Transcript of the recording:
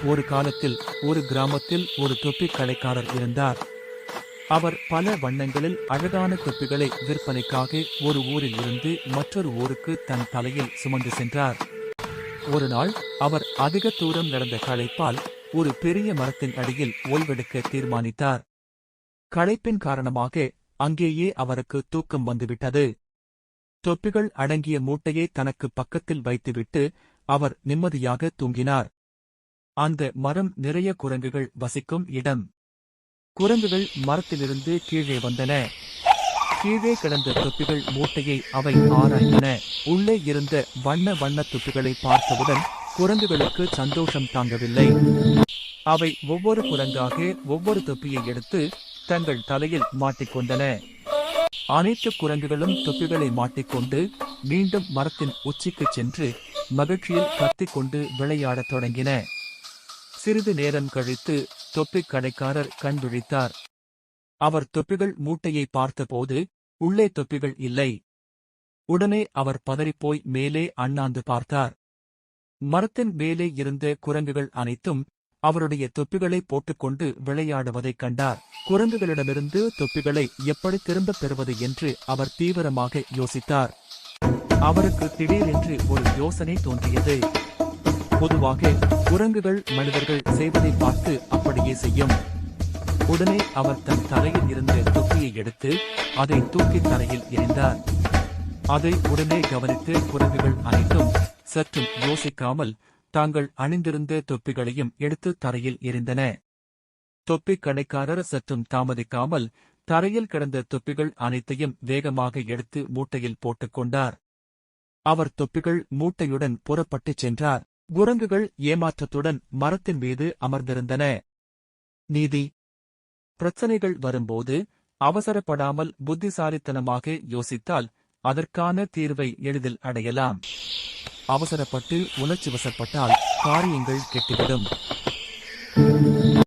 ஒரு காலத்தில் ஒரு கிராமத்தில் ஒரு தொப்பி கடைக்காரர் இருந்தார். அவர் பல வண்ணங்களில் அழகான தொப்பிகளை விற்பனைக்காக ஒரு ஊரில் இருந்து மற்றொரு ஊருக்கு தன் தலையில் சுமந்து சென்றார். ஒரு நாள் அவர் அதிக தூரம் நடந்த களைப்பால் ஒரு பெரிய மரத்தின் அடியில் ஓய்வெடுக்க தீர்மானித்தார். களைப்பின் காரணமாக அங்கேயே அவருக்கு தூக்கம் வந்துவிட்டது. தொப்பிகள் அடங்கிய மூட்டையை தனக்கு பக்கத்தில் வைத்துவிட்டு அவர் நிம்மதியாக தூங்கினார். அந்த மரம் நிறைய குரங்குகள் வசிக்கும் இடம். குரங்குகள் மரத்திலிருந்து கீழே வந்தன. கீழே கிடந்த தொப்பிகள் மூட்டையை அவை ஆராய்ந்தன. உள்ளே இருந்த வண்ண வண்ண தொப்பிகளை பார்த்தவுடன் குரங்குகளுக்கு சந்தோஷம் தாங்கவில்லை. அவை ஒவ்வொரு குரங்காக ஒவ்வொரு தொப்பியை எடுத்து தங்கள் தலையில் மாட்டிக்கொண்டன. அனைத்து குரங்குகளும் தொப்பிகளை மாட்டிக்கொண்டு மீண்டும் மரத்தின் உச்சிக்குச் சென்று மகிழ்ச்சியில் கத்திக்கொண்டு விளையாடத் தொடங்கின. சிறிது நேரம் கழித்து தொப்பிக் கடைக்காரர் கண் விழித்தார். அவர் தொப்பிகள் மூட்டையை பார்த்தபோது உள்ளே தொப்பிகள் இல்லை. உடனே அவர் பதறிப்போய் மேலே அண்ணாந்து பார்த்தார். மரத்தின் மேலே இருந்த குரங்குகள் அனைத்தும் அவருடைய தொப்பிகளை போட்டுக்கொண்டு விளையாடுவதைக் கண்டார். குரங்குகளிடமிருந்து தொப்பிகளை எப்படி திரும்பப் பெறுவது என்று அவர் தீவிரமாக யோசித்தார். அவருக்கு திடீரென்று ஒரு யோசனை தோன்றியது. பொதுவாக குரங்குகள் மனிதர்கள் செய்வதை பார்த்து அப்படியே செய்யும். உடனே அவர் தன் தலையில் இருந்த தொப்பியை எடுத்து அதை தூக்கி தரையில் எறிந்தார். அதை உடனே கவனித்து குரங்குகள் அனைத்தும் சற்றும் யோசிக்காமல் தாங்கள் அணிந்திருந்த தொப்பிகளையும் எடுத்து தரையில் எறிந்தன. தொப்பிக் கடைக்காரர் சற்றும் தாமதிக்காமல் தரையில் கிடந்த தொப்பிகள் அனைத்தையும் வேகமாக எடுத்து மூட்டையில் போட்டுக்கொண்டார். அவர் தொப்பிகள் மூட்டையுடன் புறப்பட்டுச் சென்றார். குரங்குகள் ஏமாற்றத்துடன் மரத்தின் மீது அமர்ந்திருந்தன. நீதி: பிரச்சனைகள் வரும்போது அவசரப்படாமல் புத்திசாலித்தனமாக யோசித்தால் அதற்கான தீர்வை எளிதில் அடையலாம். அவசரப்பட்டு உணர்ச்சிவசப்பட்டால் காரியங்கள் கெட்டுவிடும்.